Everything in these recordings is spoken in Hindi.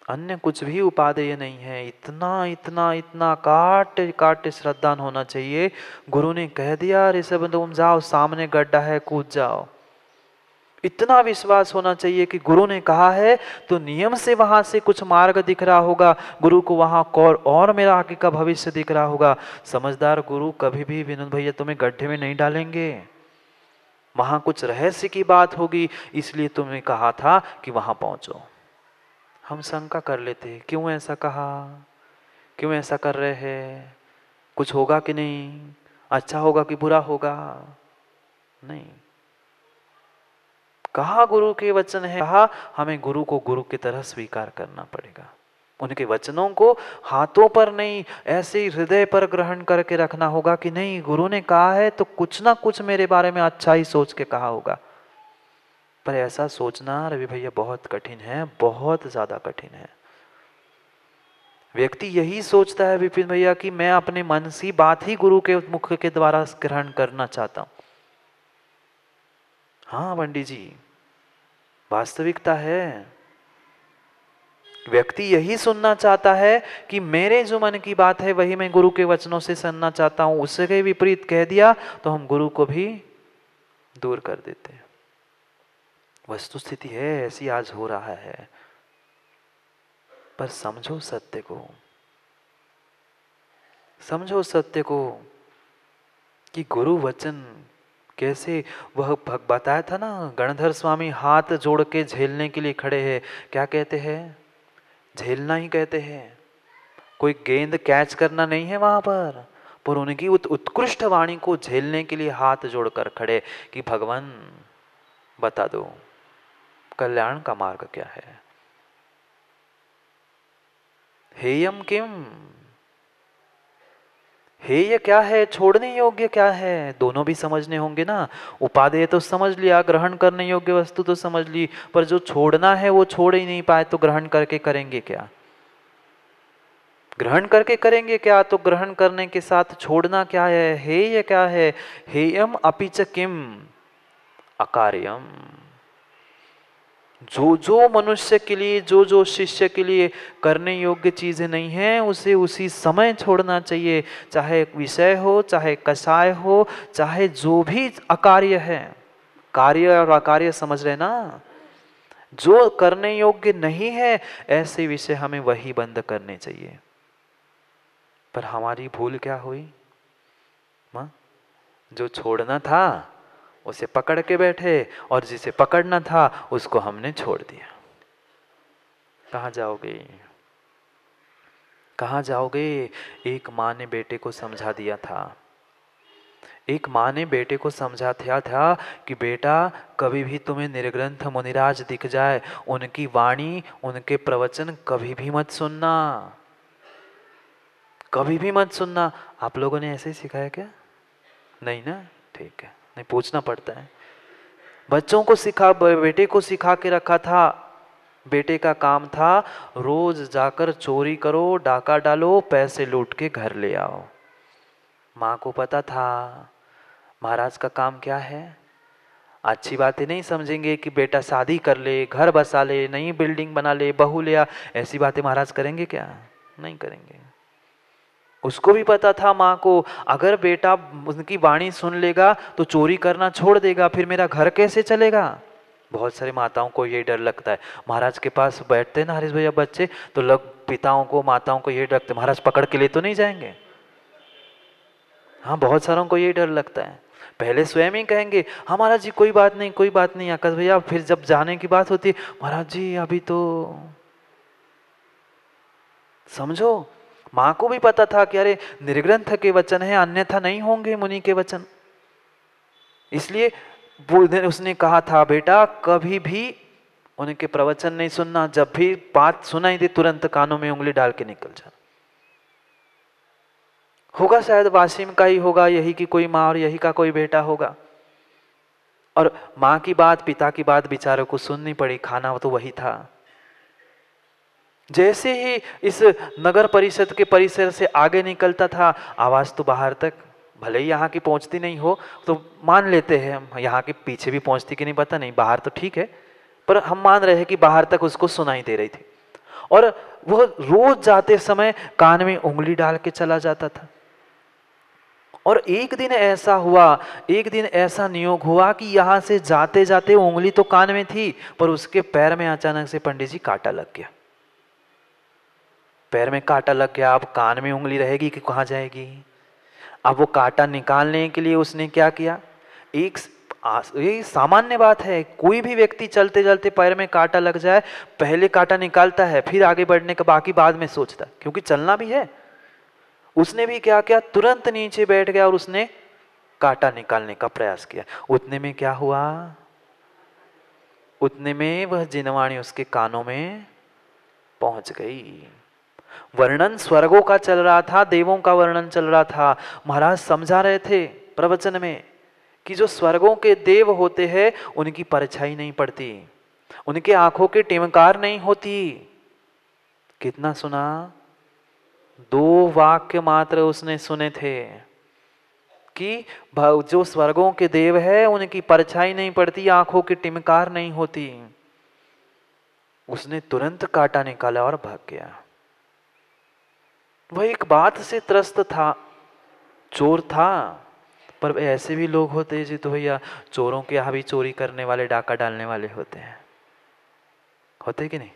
अन्य कुछ भी उपादेय नहीं है। इतना इतना इतना काटे काटे श्रद्धान होना चाहिए। गुरु ने कह दिया ऋषभ तुम जाओ, सामने गड्ढा है, कूद जाओ। इतना विश्वास होना चाहिए कि गुरु ने कहा है तो नियम से वहां से कुछ मार्ग दिख रहा होगा, गुरु को वहां और मेरा आगे का भविष्य दिख रहा होगा। समझदार गुरु कभी भी विनोद भैया तुम्हें गड्ढे में नहीं डालेंगे, वहां कुछ रहस्य की बात होगी, इसलिए तुमने कहा था कि वहां पहुंचो। हम शंका कर लेते क्यों ऐसा कहा, क्यों ऐसा कर रहे हैं, कुछ होगा कि नहीं, अच्छा होगा कि बुरा होगा। नहीं, कहा गुरु के वचन है, कहा हमें गुरु को गुरु की तरह स्वीकार करना पड़ेगा। उनके वचनों को हाथों पर नहीं, ऐसे ही हृदय पर ग्रहण करके रखना होगा कि नहीं गुरु ने कहा है तो कुछ ना कुछ मेरे बारे में अच्छा ही सोच के कहा होगा। पर ऐसा सोचना रवि भैया बहुत कठिन है, बहुत ज्यादा कठिन है। व्यक्ति यही सोचता है विपिन भैया कि मैं अपने मन से बात ही गुरु के मुख के द्वारा ग्रहण करना चाहता हूं। हाँ पंडित जी, वास्तविकता है। व्यक्ति यही सुनना चाहता है कि मेरे जो मन की बात है वही मैं गुरु के वचनों से सुनना चाहता हूं, उसके विपरीत कह दिया तो हम गुरु को भी दूर कर देते हैं। वस्तु स्थिति है ऐसी, आज हो रहा है। पर समझो सत्य को, समझो सत्य को कि गुरु वचन कैसे, वह बताया था ना, गणधर स्वामी हाथ जोड़ के झेलने के लिए खड़े हैं। क्या कहते हैं, झेलना ही कहते हैं। कोई गेंद कैच करना नहीं है वहां पर उनकी उत्कृष्ट वाणी को झेलने के लिए हाथ जोड़कर खड़े कि भगवान बता दो कल्याण का मार्ग क्या है। हेयम किम, हेय क्या है, छोड़ने योग्य क्या है, दोनों भी समझने होंगे ना। उपादेय तो समझ लिया, ग्रहण करने योग्य वस्तु तो समझ ली, पर जो छोड़ना है वो छोड़ ही नहीं पाए तो ग्रहण करके करेंगे क्या, ग्रहण करके करेंगे क्या, तो ग्रहण करने के साथ छोड़ना क्या है, हेय क्या है, हेयम अपिच किम अकार्यम। जो जो मनुष्य के लिए, जो जो शिष्य के लिए करने योग्य चीजें नहीं है उसे उसी समय छोड़ना चाहिए। चाहे विषय हो, चाहे कषाय हो, चाहे जो भी अकार्य है। कार्य और अकार्य समझ रहे ना, जो करने योग्य नहीं है ऐसे विषय हमें वही बंद करने चाहिए। पर हमारी भूल क्या हुई, मां, जो छोड़ना था उसे पकड़ के बैठे और जिसे पकड़ना था उसको हमने छोड़ दिया। कहाँ जाओगे, कहाँ जाओगे। एक माँ ने बेटे को समझा दिया था, एक माँ ने बेटे को समझाया था कि बेटा कभी भी तुम्हें निर्ग्रंथ मुनिराज दिख जाए, उनकी वाणी, उनके प्रवचन कभी भी मत सुनना, कभी भी मत सुनना। आप लोगों ने ऐसे ही सिखाया क्या, नहीं ना, ठीक है, नहीं पूछना पड़ता है। बच्चों को सिखा, बेटे को सिखा के रखा था। बेटे का काम था रोज जाकर चोरी करो, डाका डालो, पैसे लूट के घर ले आओ। माँ को पता था महाराज का काम क्या है। अच्छी बातें नहीं समझेंगे कि बेटा शादी कर ले, घर बसा ले, नई बिल्डिंग बना ले, बहू ले आ, ऐसी बातें महाराज करेंगे क्या, नहीं करेंगे। उसको भी पता था माँ को, अगर बेटा उनकी वाणी सुन लेगा तो चोरी करना छोड़ देगा, फिर मेरा घर कैसे चलेगा। बहुत सारी माताओं को ये डर लगता है। महाराज के पास बैठते हैं ना हरीश भैया बच्चे, तो लोग पिताओं को, माताओं को ये डर लगता है महाराज पकड़ के ले तो नहीं जाएंगे। हाँ, बहुत सारों को ये डर लगता है। पहले स्वयं ही कहेंगे हाँ महाराज जी कोई बात नहीं, कोई बात नहीं आकाश भैया, फिर जब जाने की बात होती है महाराज जी अभी तो। समझो, माँ को भी पता था कि अरे निर्ग्रंथ के वचन है, अन्यथा नहीं होंगे मुनि के वचन। इसलिए उसने कहा था बेटा कभी भी उनके प्रवचन नहीं सुनना, जब भी बात सुनाई दे तुरंत कानों में उंगली डाल के निकल जा। होगा शायद वासिम का ही होगा, यही की कोई माँ और यही का कोई बेटा होगा, और माँ की बात, पिता की बात बेचारों को सुननी पड़ी, खाना तो वही था। जैसे ही इस नगर परिषद के परिसर से आगे निकलता था, आवाज तो बाहर तक, भले ही यहाँ की पहुंचती नहीं हो तो मान लेते हैं हम, यहाँ के पीछे भी पहुंचती कि नहीं पता नहीं, बाहर तो ठीक है, पर हम मान रहे हैं कि बाहर तक उसको सुनाई दे रही थी। और वह रोज जाते समय कान में उंगली डाल के चला जाता था। और एक दिन ऐसा नियोग हुआ कि यहां से जाते जाते उंगली तो कान में थी, पर उसके पैर में अचानक से पंडित जी कांटा लग गया। पैर में कांटा लग गया, अब कान में उंगली रहेगी कि कहां जाएगी। अब वो कांटा निकालने के लिए उसने क्या किया, ये सामान्य बात है, कोई भी व्यक्ति चलते चलते पैर में कांटा लग जाए, पहले कांटा निकालता है, फिर आगे बढ़ने का बाकी बाद में सोचता है, क्योंकि चलना भी है। उसने भी क्या किया, तुरंत नीचे बैठ गया और उसने कांटा निकालने का प्रयास किया। उतने में क्या हुआ, उतने में वह जिनवाणी उसके कानों में पहुंच गई। वर्णन स्वर्गों का चल रहा था, देवों का वर्णन चल रहा था। महाराज समझा रहे थे प्रवचन में कि जो स्वर्गों के देव होते हैं उनकी परछाई नहीं पड़ती, उनके आंखों के टिमकार नहीं होती। कितना सुना, 2 वाक्य मात्र उसने सुने थे कि जो स्वर्गों के देव है उनकी परछाई नहीं पड़ती, आंखों की टिमकार नहीं होती। उसने तुरंत कांटा निकाला और भाग गया। वह एक बात से त्रस्त था, चोर था, पर ऐसे भी लोग होते हैं जी, तो भैया चोरों के यहाँ भी चोरी करने वाले, डाका डालने वाले होते हैं, होते कि नहीं।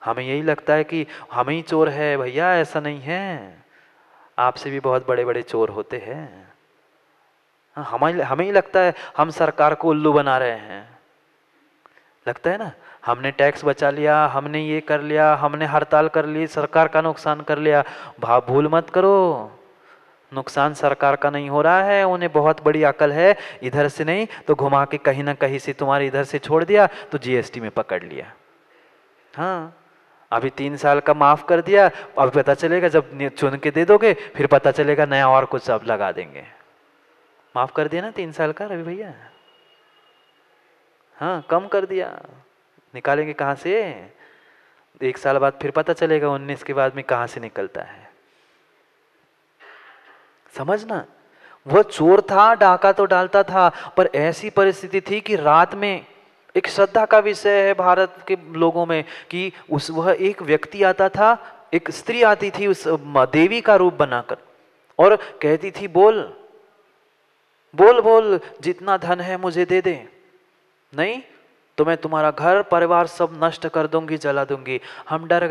हमें यही लगता है कि हम ही चोर है, भैया ऐसा नहीं है, आपसे भी बहुत बड़े बड़े चोर होते हैं। हमें ही लगता है हम सरकार को उल्लू बना रहे हैं, लगता है ना, हमने टैक्स बचा लिया, हमने ये कर लिया, हमने हड़ताल कर ली, सरकार का नुकसान कर लिया। भूल मत करो, नुकसान सरकार का नहीं हो रहा है, उन्हें बहुत बड़ी अकल है, इधर से नहीं तो घुमा के कहीं ना कहीं से तुम्हारे इधर से छोड़ दिया तो जीएसटी में पकड़ लिया। हाँ, अभी 3 साल का माफ कर दिया, अब पता चलेगा जब चुन के दे दोगे फिर पता चलेगा नया और कुछ अब लगा देंगे। माफ कर दिया ना 3 साल का रवि भैया, हाँ कम कर दिया, निकालेंगे कहाँ से, 1 साल बाद फिर पता चलेगा 19 के बाद में कहाँ से निकलता है। समझना, वह चोर था, डाका तो डालता था, पर ऐसी परिस्थिति थी कि रात में, एक श्रद्धा का विषय है भारत के लोगों में कि वह एक व्यक्ति आता था, एक स्त्री आती थी उस देवी का रूप बनाकर और कहती थी बोल बोल बोल, जितना धन है मुझे दे दे, नहीं तो मैं तुम्हारा घर परिवार सब नष्ट कर दूंगी, जला दूंगी। हम डर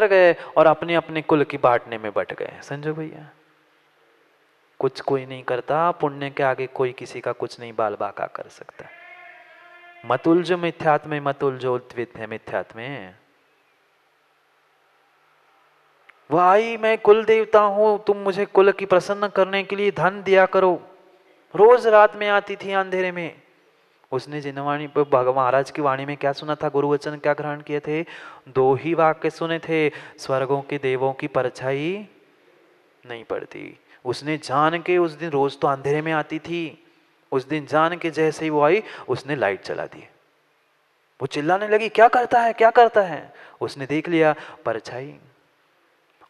गए और अपने अपने कुल की बांटने में बट गए। संजो भैया, कुछ कोई नहीं करता, पुण्य के आगे कोई किसी का कुछ नहीं बाल बाका कर सकता। मत उलझो मिथ्यात्म में, मत उलझो उद्वित है मिथ्यात्म में। वह आई, मैं कुल देवता हूं, तुम मुझे कुल की प्रसन्न करने के लिए धन दिया करो। रोज रात में आती थी अंधेरे में। उसने जिनवाणी भगवान महाराज की वाणी में क्या सुना था, गुरुवचन क्या ग्रहण किए थे, 2 ही वाक्य सुने थे, स्वर्गों के देवों की परछाई नहीं पड़ती। उसने जान के, उस दिन रोज तो अंधेरे में आती थी, उस दिन जान के जैसे ही वो आई उसने लाइट चला दी। वो चिल्लाने लगी, क्या करता है क्या करता है। उसने देख लिया परछाई,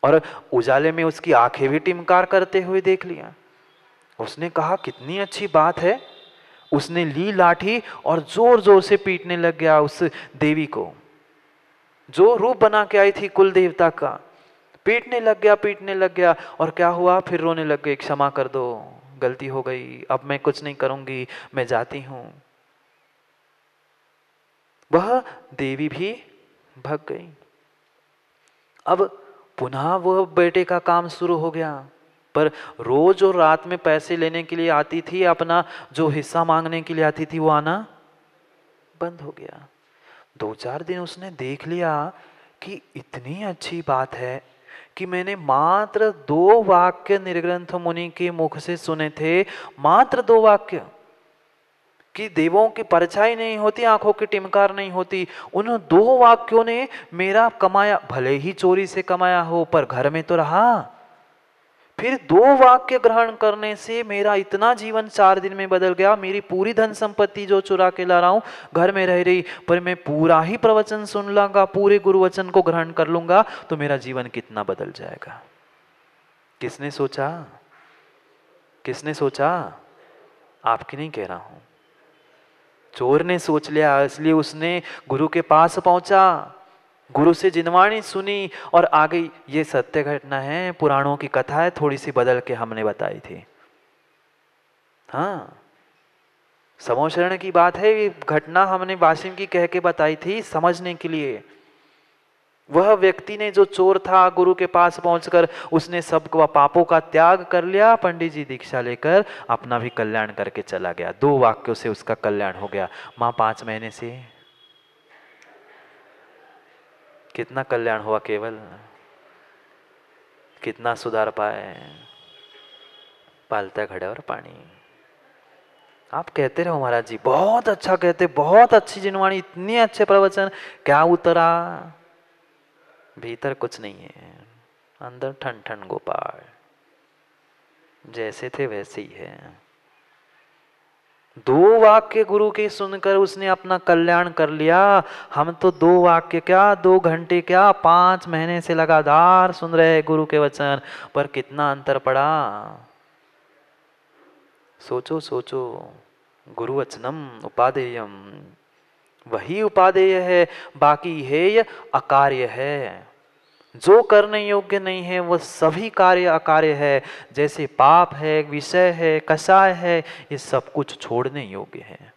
और उजाले में उसकी आंखें भी टिमकार करते हुए देख लिया। उसने कहा कितनी अच्छी बात है। उसने ली लाठी और जोर जोर से पीटने लग गया उस देवी को, जो रूप बना के आई थी कुल देवता का। पीटने लग गया और क्या हुआ, फिर रोने लग गई, क्षमा कर दो, गलती हो गई, अब मैं कुछ नहीं करूंगी, मैं जाती हूं। वह देवी भी भाग गई। अब पुनः वह बेटे का काम शुरू हो गया, पर रोज और रात में पैसे लेने के लिए आती थी, अपना जो हिस्सा मांगने के लिए आती थी वो आना बंद हो गया। 2-4 दिन उसने देख लिया कि इतनी अच्छी बात है कि मैंने मात्र 2 वाक्य निर्ग्रंथ मुनि के मुख से सुने थे, मात्र 2 वाक्य, कि देवों की परछाई नहीं होती, आंखों की टिमकार नहीं होती। उन 2 वाक्यों ने मेरा कमाया, भले ही चोरी से कमाया हो पर घर में तो रहा। फिर 2 वाक्य ग्रहण करने से मेरा इतना जीवन 4 दिन में बदल गया। मेरी पूरी धन संपत्ति जो चुरा के ला रहा हूं घर में रह रही, पर मैं पूरा ही प्रवचन सुन लूंगा, पूरे गुरुवचन को ग्रहण कर लूंगा तो मेरा जीवन कितना बदल जाएगा। किसने सोचा, किसने सोचा, आपकी नहीं कह रहा हूं, चोर ने सोच लिया। इसलिए उसने गुरु के पास पहुंचा गुरु से जिनवाणी सुनी और आगे ये सत्य घटना है, पुराणों की कथा है, थोड़ी सी बदल के हमने बताई थी। हाँ, समोशरण की बात है, ये घटना हमने वासिम की कह के बताई थी समझने के लिए। वह व्यक्ति ने जो चोर था, गुरु के पास पहुंचकर उसने सब पापों का त्याग कर लिया, पंडित जी दीक्षा लेकर अपना भी कल्याण करके चला गया। 2 वाक्यों से उसका कल्याण हो गया। माँ 5 महीने से कितना कल्याण हुआ, केवल कितना सुधार पाए। पालता घड़े और पानी। आप कहते रहो महाराज जी, बहुत अच्छा कहते, बहुत अच्छी जिनवाणी, इतने अच्छे प्रवचन, क्या उतरा? भीतर कुछ नहीं है, अंदर ठन ठन गोपाल, जैसे थे वैसे ही है। 2 वाक्य गुरु के सुनकर उसने अपना कल्याण कर लिया। हम तो 2 वाक्य क्या, 2 घंटे क्या, 5 महीने से लगातार सुन रहे हैं गुरु के वचन, पर कितना अंतर पड़ा। सोचो सोचो, गुरुवचनम उपादेयम, वही उपादेय है, बाकी हेय अकार्य है। जो करने योग्य नहीं है वह सभी कार्य अकार्य है। जैसे पाप है, विषय है, कषाय है, ये सब कुछ छोड़ने योग्य है।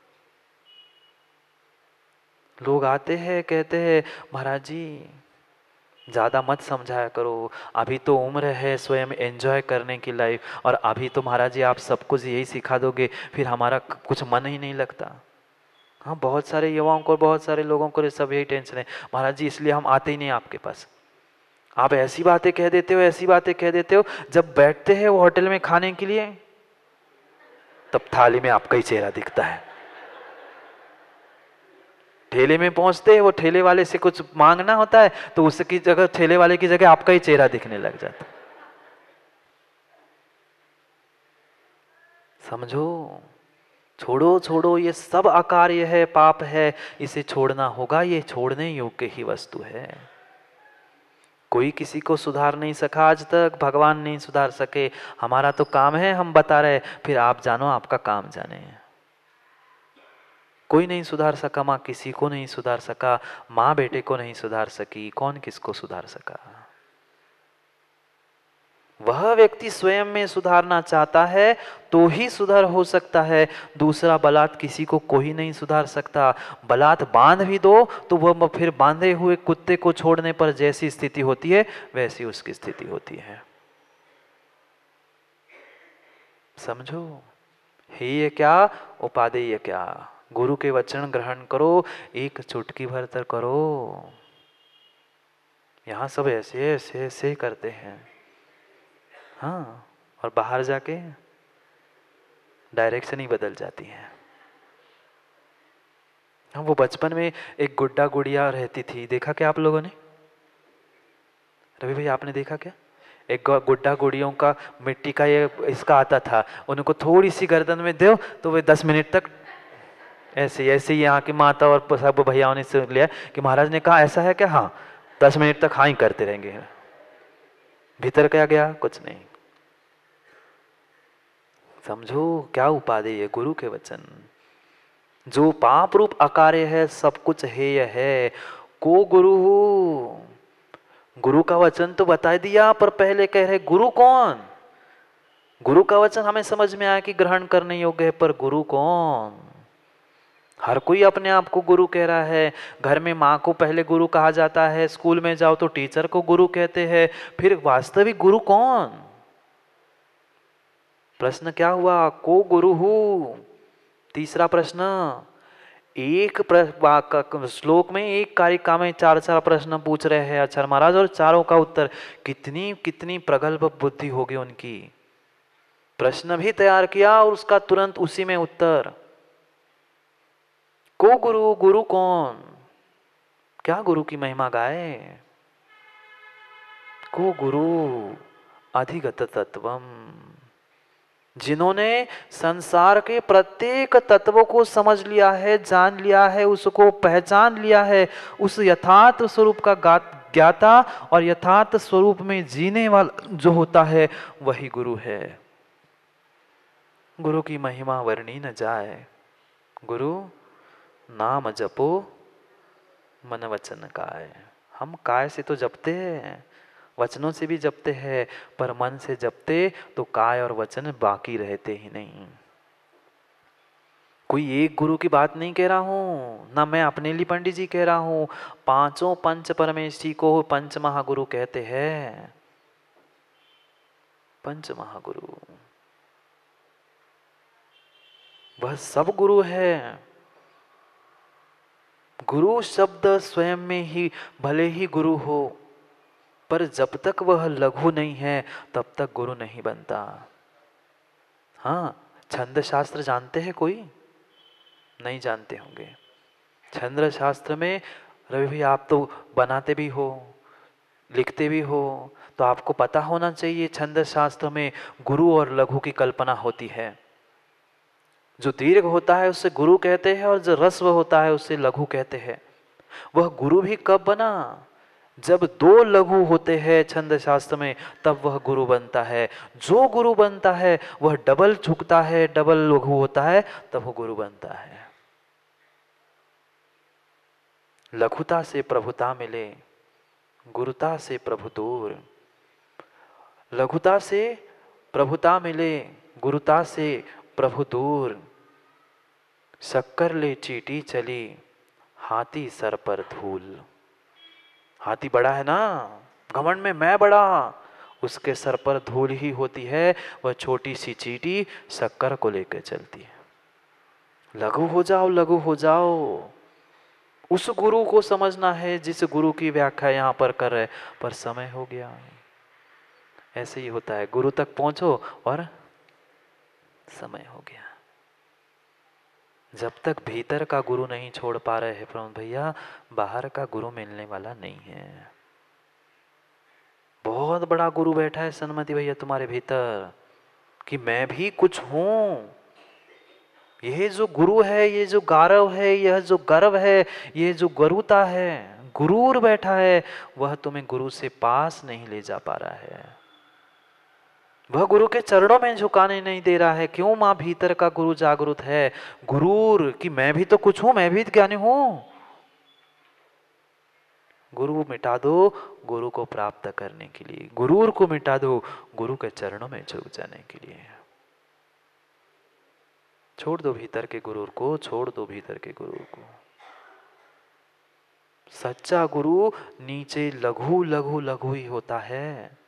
लोग आते हैं कहते हैं महाराज जी ज़्यादा मत समझाया करो, अभी तो उम्र है स्वयं एंजॉय करने की लाइफ, और अभी तो महाराज जी आप सब कुछ यही सिखा दोगे, फिर हमारा कुछ मन ही नहीं लगता। हाँ, बहुत सारे युवाओं को, बहुत सारे लोगों को सब यही टेंशन है, महाराज जी इसलिए हम आते ही नहीं आपके पास। आप ऐसी बातें कह देते हो, ऐसी बातें कह देते हो, जब बैठते हैं वो होटल में खाने के लिए, तब थाली में आपका ही चेहरा दिखता है। ठेले में पहुंचते हैं, वो ठेले वाले से कुछ मांगना होता है तो उसकी जगह, ठेले वाले की जगह आपका ही चेहरा दिखने लग जाता है। समझो, छोड़ो छोड़ो, ये सब अकार्य है, पाप है, इसे छोड़ना होगा, ये छोड़ने योग्य ही वस्तु है। कोई किसी को सुधार नहीं सका आज तक, भगवान नहीं सुधार सके। हमारा तो काम है, हम बता रहे, फिर आप जानो, आपका काम जाने। कोई नहीं सुधार सका, माँ किसी को नहीं सुधार सका, माँ बेटे को नहीं सुधार सकी, कौन किसको सुधार सका? वह व्यक्ति स्वयं में सुधारना चाहता है तो ही सुधार हो सकता है। दूसरा बलात् किसी को कोई नहीं सुधार सकता। बलात् बांध भी दो तो वह फिर बांधे हुए कुत्ते को छोड़ने पर जैसी स्थिति होती है वैसी उसकी स्थिति होती है। समझो, हेय क्या, उपादेय क्या। गुरु के वचन ग्रहण करो, एक चुटकी भर तक करो। यहाँ सब ऐसे ऐसे ऐसे करते हैं, हाँ, और बाहर जाके डायरेक्शन ही बदल जाती है। हाँ, वो बचपन में एक गुड्डा गुड़िया रहती थी, देखा क्या आप लोगों ने? रवि भाई आपने देखा क्या? एक गुड्डा गुड़ियों का मिट्टी का ये इसका आता था, उनको थोड़ी सी गर्दन में दो तो वे 10 मिनट तक ऐसे ऐसे, यहाँ की माता और सब भैयाओं ने सुन लिया कि महाराज ने कहा ऐसा है क्या? हाँ, 10 मिनट तक हाँ ही करते रहेंगे। भीतर क्या गया? कुछ नहीं। समझो क्या उपादेय है गुरु के वचन। जो पाप रूप अकार्य है सब कुछ हेय है। को गुरु, गुरु का वचन तो बता दिया, पर पहले कह रहे गुरु कौन? गुरु का वचन हमें समझ में आया कि ग्रहण करने योग्य है, पर गुरु कौन? हर कोई अपने आप को गुरु कह रहा है। घर में माँ को पहले गुरु कहा जाता है, स्कूल में जाओ तो टीचर को गुरु कहते हैं, फिर वास्तविक गुरु कौन? प्रश्न क्या हुआ? को गुरु हूँ। तीसरा प्रश्न, एक श्लोक में एक कारिका में 4-4 प्रश्न पूछ रहे हैं आचार्य महाराज, और चारों का उत्तर। कितनी कितनी प्रगल्भ बुद्धि होगी उनकी। प्रश्न भी तैयार किया और उसका तुरंत उसी में उत्तर। को गुरु, गुरु कौन? क्या गुरु की महिमा गाए? को गुरु अधिगत तत्वम, जिन्होंने संसार के प्रत्येक तत्व को समझ लिया है, जान लिया है, उसको पहचान लिया है, उस यथार्थ स्वरूप का ज्ञाता और यथार्थ स्वरूप में जीने वाला जो होता है वही गुरु है। गुरु की महिमा वर्णी न जाए। गुरु नाम जपो मन वचन काय। हम काय से तो जपते हैं, वचनों से भी जपते हैं, पर मन से जपते तो काय और वचन बाकी रहते ही नहीं। कोई एक गुरु की बात नहीं कह रहा हूं, ना मैं अपने लिए पंडित जी कह रहा हूं। पांचों पंच परमेष्ठी को पंच महागुरु कहते हैं। पंच महागुरु वह सब गुरु है। गुरु शब्द स्वयं में ही भले ही गुरु हो, पर जब तक वह लघु नहीं है तब तक गुरु नहीं बनता। हाँ, छंद शास्त्र जानते हैं कोई? नहीं जानते होंगे। छंद शास्त्र में रवि भाई आप तो बनाते भी हो, लिखते भी हो, तो आपको पता होना चाहिए छंद शास्त्र में गुरु और लघु की कल्पना होती है। जो दीर्घ होता है उससे गुरु कहते हैं और जो ह्रस्व होता है उससे लघु कहते हैं। वह गुरु भी कब बना? जब दो लघु होते हैं छंद शास्त्र में, तब वह गुरु बनता है। जो गुरु बनता है वह डबल झुकता है, डबल लघु होता है, तब वह गुरु बनता है। लघुता से प्रभुता मिले, गुरुता से प्रभु दूर। लघुता से प्रभुता मिले, गुरुता से प्रभु दूर। शक्कर ले चीटी चली, हाथी सर पर धूल। हाथी बड़ा है ना, घमंड में मैं बड़ा, उसके सर पर धूल ही होती है। वह छोटी सी चीटी शक्कर को लेकर चलती है। लघु हो जाओ, लघु हो जाओ। उस गुरु को समझना है जिस गुरु की व्याख्या यहाँ पर कर रहे, पर समय हो गया। ऐसे ही होता है, गुरु तक पहुंचो और समय हो गया। जब तक भीतर का गुरु नहीं छोड़ पा रहे हैं प्रमोद भैया, बाहर का गुरु मिलने वाला नहीं है। बहुत बड़ा गुरु बैठा है सन्मति भैया तुम्हारे भीतर, कि मैं भी कुछ हूं। यह जो गुरु है, ये जो गारव है, यह जो गर्व है, ये जो गुरुता है, गुरूर बैठा है, वह तुम्हें गुरु से पास नहीं ले जा पा रहा है। वह गुरु के चरणों में झुकाने नहीं दे रहा है। क्यों? मां भीतर का गुरु जागृत है। गुरूर कि मैं भी तो कुछ हूं, मैं भी ज्ञानी हूं। गुरु मिटा दो गुरु को प्राप्त करने के लिए, गुरूर को मिटा दो गुरु के चरणों में झुक जाने के लिए। छोड़ दो भीतर के गुरूर को, छोड़ दो भीतर के गुरूर को। सच्चा गुरु नीचे लघु लघु लघु ही होता है।